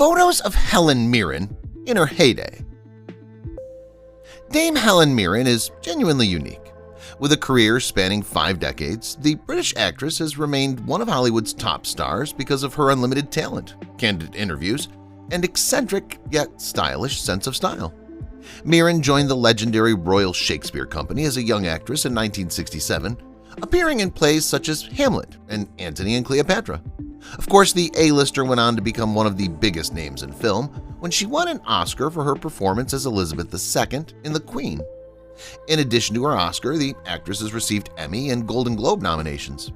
Photos of Helen Mirren in her heyday. Dame Helen Mirren is genuinely unique. With a career spanning 5 decades, the British actress has remained one of Hollywood's top stars because of her unlimited talent, candid interviews, and eccentric yet stylish sense of style. Mirren joined the legendary Royal Shakespeare Company as a young actress in 1967, appearing in plays such as Hamlet and Antony and Cleopatra. Of course, the A-lister went on to become one of the biggest names in film when she won an Oscar for her performance as Elizabeth II in The Queen. In addition to her Oscar, the actress has received Emmy and Golden Globe nominations.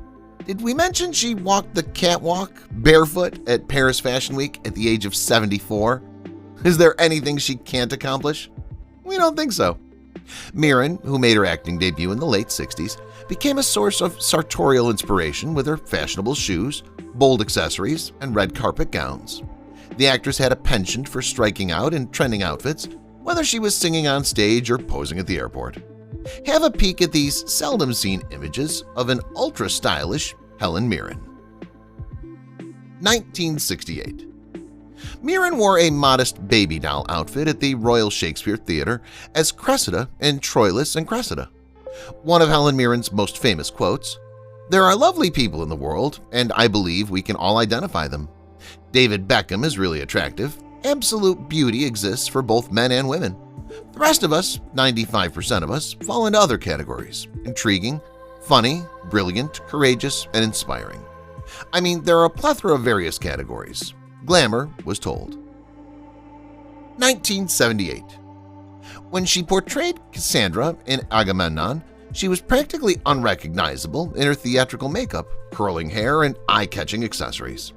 Did we mention she walked the catwalk barefoot at Paris Fashion Week at the age of 74? Is there anything she can't accomplish? We don't think so. Mirren, who made her acting debut in the late 60s, became a source of sartorial inspiration with her fashionable shoes, bold accessories, and red carpet gowns. The actress had a penchant for striking out in trending outfits, whether she was singing on stage or posing at the airport. Have a peek at these seldom-seen images of an ultra-stylish Helen Mirren. 1968. Mirren wore a modest baby doll outfit at the Royal Shakespeare Theatre as Cressida in Troilus and Cressida. One of Helen Mirren's most famous quotes, "There are lovely people in the world, and I believe we can all identify them. David Beckham is really attractive. Absolute beauty exists for both men and women. The rest of us, 95% of us, fall into other categories: intriguing, funny, brilliant, courageous, and inspiring. I mean, there are a plethora of various categories." Glamour was told. 1978. When she portrayed Cassandra in Agamemnon, she was practically unrecognizable in her theatrical makeup, curling hair, and eye-catching accessories.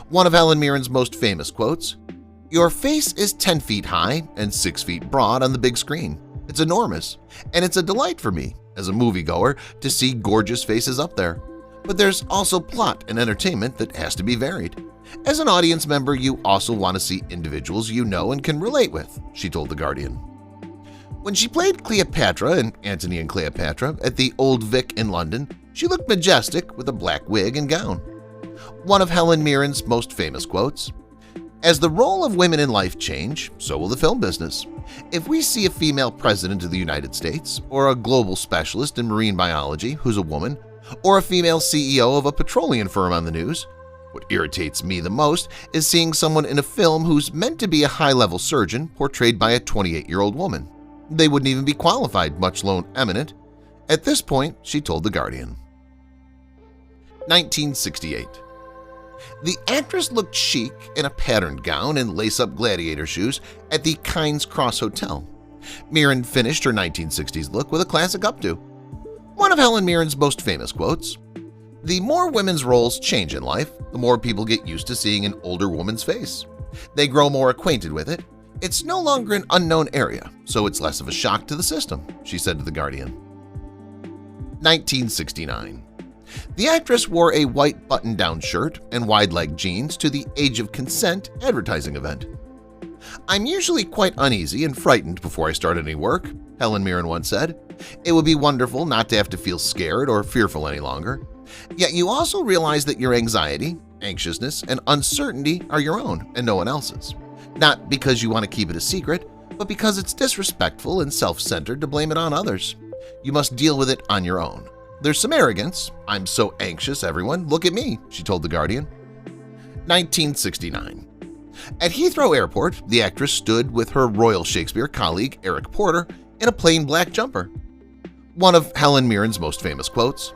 One of Helen Mirren's most famous quotes, "Your face is 10 feet high and 6 feet broad on the big screen. It's enormous, and it's a delight for me, as a moviegoer, to see gorgeous faces up there. But there's also plot and entertainment that has to be varied. As an audience member, you also want to see individuals you know and can relate with," she told The Guardian. When she played Cleopatra in Antony and Cleopatra at the Old Vic in London, she looked majestic with a black wig and gown. One of Helen Mirren's most famous quotes, "As the role of women in life change, so will the film business. If we see a female president of the United States, or a global specialist in marine biology who's a woman, or a female CEO of a petroleum firm on the news, what irritates me the most is seeing someone in a film who's meant to be a high-level surgeon portrayed by a 28-year-old woman. They wouldn't even be qualified, much alone eminent." At this point, she told The Guardian. 1968. The actress looked chic in a patterned gown and lace-up gladiator shoes at the King's Cross Hotel. Mirren finished her 1960s look with a classic updo. One of Helen Mirren's most famous quotes, "The more women's roles change in life, the more people get used to seeing an older woman's face. They grow more acquainted with it. It's no longer an unknown area, so it's less of a shock to the system," she said to The Guardian. 1969. The actress wore a white button-down shirt and wide-leg jeans to the Age of Consent advertising event. "I'm usually quite uneasy and frightened before I start any work," Helen Mirren once said. "It would be wonderful not to have to feel scared or fearful any longer. Yet you also realize that your anxiety, anxiousness, and uncertainty are your own and no one else's. Not because you want to keep it a secret, but because it's disrespectful and self-centered to blame it on others. You must deal with it on your own. There's some arrogance. 'I'm so anxious, everyone. Look at me,' she told The Guardian. 1969. At Heathrow Airport, the actress stood with her Royal Shakespeare colleague Eric Porter in a plain black jumper. One of Helen Mirren's most famous quotes,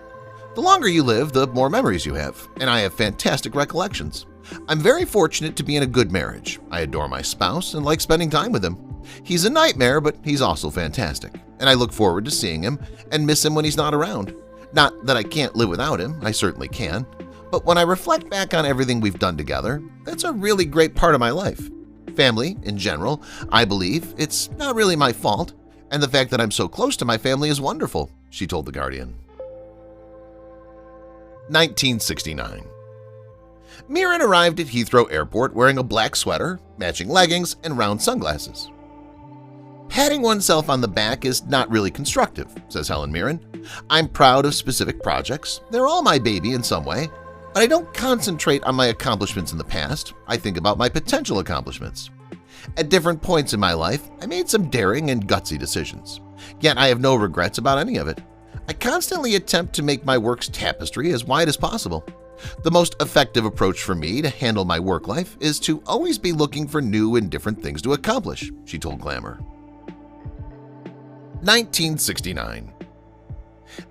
"The longer you live, the more memories you have, and I have fantastic recollections. I'm very fortunate to be in a good marriage. I adore my spouse and like spending time with him. He's a nightmare, but he's also fantastic, and I look forward to seeing him and miss him when he's not around. Not that I can't live without him, I certainly can, but when I reflect back on everything we've done together, that's a really great part of my life. Family, in general, I believe it's not really my fault, and the fact that I'm so close to my family is wonderful," she told The Guardian. 1969. Mirren arrived at Heathrow Airport wearing a black sweater, matching leggings, and round sunglasses. "Patting oneself on the back is not really constructive," says Helen Mirren. "I'm proud of specific projects. They're all my baby in some way, But I don't concentrate on my accomplishments in the past, I think about my potential accomplishments. At different points in my life, I made some daring and gutsy decisions, yet I have no regrets about any of it. I constantly attempt to make my work's tapestry as wide as possible. The most effective approach for me to handle my work life is to always be looking for new and different things to accomplish, she told Glamour. 1969.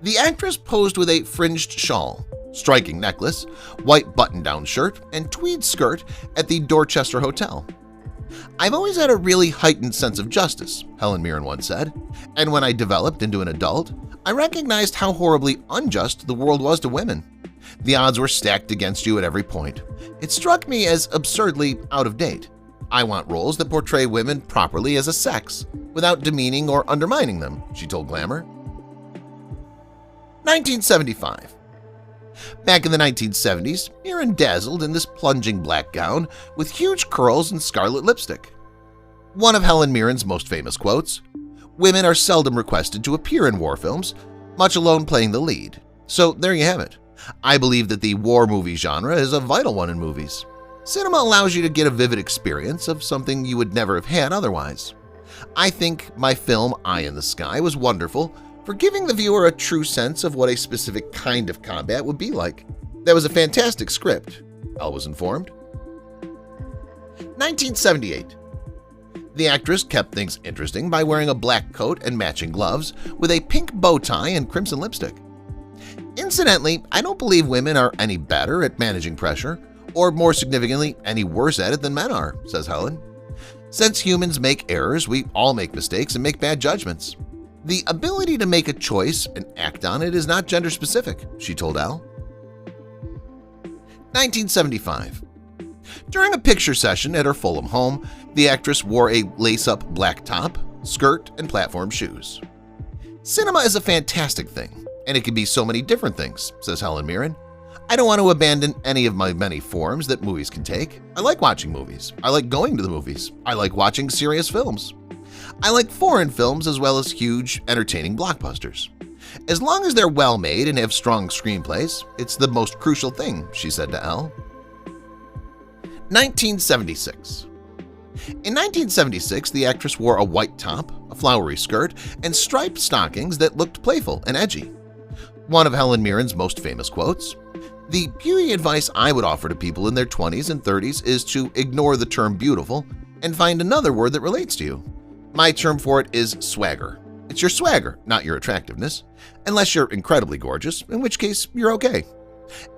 The actress posed with a fringed shawl, striking necklace, white button-down shirt, and tweed skirt at the Dorchester Hotel. "I've always had a really heightened sense of justice," Helen Mirren once said, "and when I developed into an adult, I recognized how horribly unjust the world was to women. The odds were stacked against you at every point. It struck me as absurdly out of date. I want roles that portray women properly as a sex, without demeaning or undermining them," she told Glamour. 1975. Back in the 1970s, Mirren dazzled in this plunging black gown with huge curls and scarlet lipstick. One of Helen Mirren's most famous quotes, "Women are seldom requested to appear in war films, much alone playing the lead. So there you have it. I believe that the war movie genre is a vital one in movies. Cinema allows you to get a vivid experience of something you would never have had otherwise. I think my film Eye in the Sky was wonderful for giving the viewer a true sense of what a specific kind of combat would be like. That was a fantastic script," Elle was informed. 1978. The actress kept things interesting by wearing a black coat and matching gloves with a pink bow tie and crimson lipstick. "Incidentally, I don't believe women are any better at managing pressure, or more significantly, any worse at it than men are," says Helen. "Since humans make errors, we all make mistakes and make bad judgments. The ability to make a choice and act on it is not gender-specific," she told Elle. 1975. During a picture session at her Fulham home, the actress wore a lace-up black top, skirt, and platform shoes. "Cinema is a fantastic thing, and it can be so many different things," says Helen Mirren. "I don't want to abandon any of my many forms that movies can take. I like watching movies. I like going to the movies. I like watching serious films. I like foreign films as well as huge, entertaining blockbusters. As long as they're well-made and have strong screenplays, it's the most crucial thing," she said to Elle. 1976. In 1976, the actress wore a white top, a flowery skirt, and striped stockings that looked playful and edgy. One of Helen Mirren's most famous quotes, "The beauty advice I would offer to people in their 20s and 30s is to ignore the term beautiful and find another word that relates to you. My term for it is swagger. It's your swagger, not your attractiveness, unless you're incredibly gorgeous, in which case you're okay.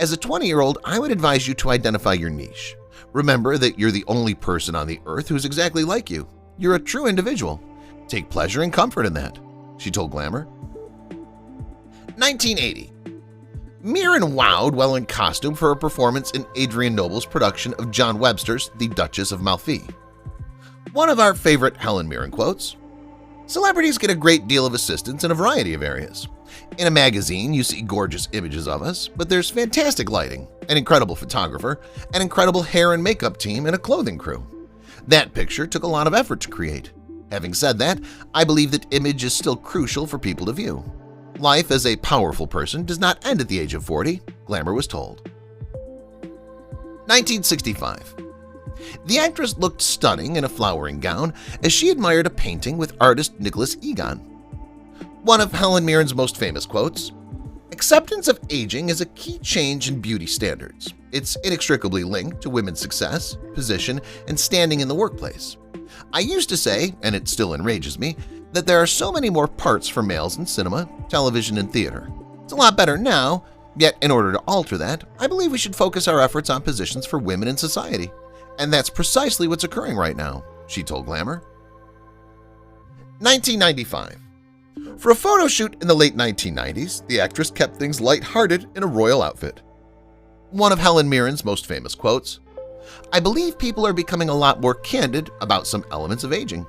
As a 20-year-old, I would advise you to identify your niche. Remember that you're the only person on the earth who's exactly like you. You're a true individual. Take pleasure and comfort in that," she told Glamour. 1980. Mirren wowed while in costume for a performance in Adrian Noble's production of John Webster's The Duchess of Malfi. One of our favorite Helen Mirren quotes, "Celebrities get a great deal of assistance in a variety of areas. In a magazine, you see gorgeous images of us, but there's fantastic lighting, an incredible photographer, an incredible hair and makeup team, and a clothing crew. That picture took a lot of effort to create. Having said that, I believe that image is still crucial for people to view. Life as a powerful person does not end at the age of 40, Glamour was told. 1965. The actress looked stunning in a flowering gown as she admired a painting with artist Nicholas Egon. One of Helen Mirren's most famous quotes, "Acceptance of aging is a key change in beauty standards. It's inextricably linked to women's success, position, and standing in the workplace. I used to say, and it still enrages me, that there are so many more parts for males in cinema, television, and theater. It's a lot better now, yet in order to alter that, I believe we should focus our efforts on positions for women in society. And that's precisely what's occurring right now," she told Glamour. 1995. For a photo shoot in the late 1990s, the actress kept things lighthearted in a royal outfit. One of Helen Mirren's most famous quotes, "I believe people are becoming a lot more candid about some elements of aging.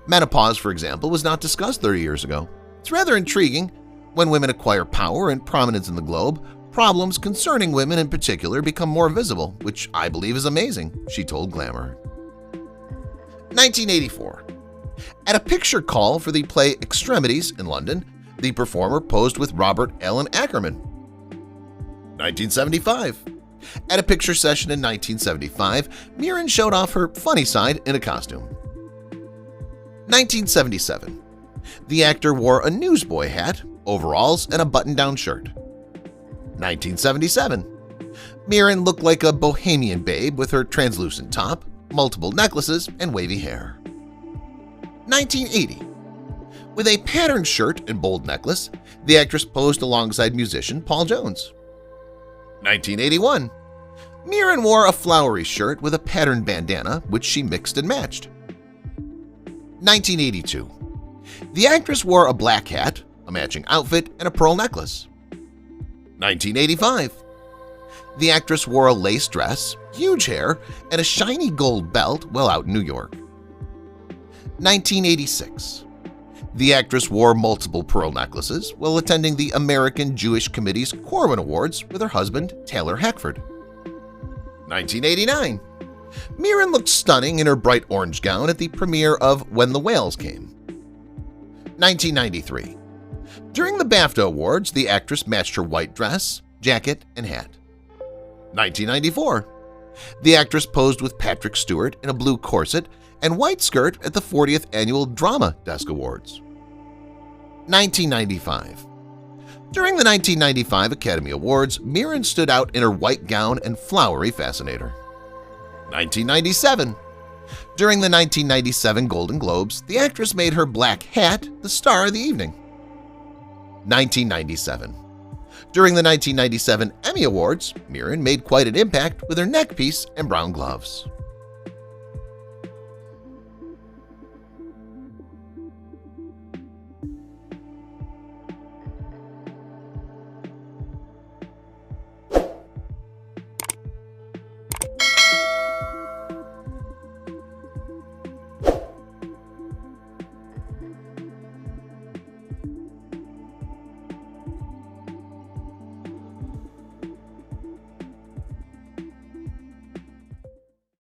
Menopause, for example, was not discussed 30 years ago. It's rather intriguing. When women acquire power and prominence in the globe, problems concerning women in particular become more visible, which I believe is amazing," she told Glamour. 1984. At a picture call for the play Extremities in London, the performer posed with Robert Alan Ackerman. 1975. At a picture session in 1975, Mirren showed off her funny side in a costume. 1977. The actor wore a newsboy hat, overalls, and a button-down shirt. 1977. Mirren looked like a bohemian babe with her translucent top, multiple necklaces, and wavy hair. 1980. With a patterned shirt and bold necklace, the actress posed alongside musician Paul Jones. 1981. Mirren wore a flowery shirt with a patterned bandana, which she mixed and matched. 1982. The actress wore a black hat, a matching outfit, and a pearl necklace. 1985. The actress wore a lace dress, huge hair, and a shiny gold belt while out in New York. 1986. The actress wore multiple pearl necklaces while attending the American Jewish Committee's Corwin Awards with her husband, Taylor Hackford. 1989. Mirren looked stunning in her bright orange gown at the premiere of When the Whales Came. 1993. During the BAFTA Awards, the actress matched her white dress, jacket, and hat. 1994. The actress posed with Patrick Stewart in a blue corset and white skirt at the 40th Annual Drama Desk Awards. 1995. During the 1995 Academy Awards, Mirren stood out in her white gown and flowery fascinator. 1997. During the 1997 Golden Globes, the actress made her black hat the star of the evening. 1997. During the 1997 Emmy Awards, Mirren made quite an impact with her neckpiece and brown gloves.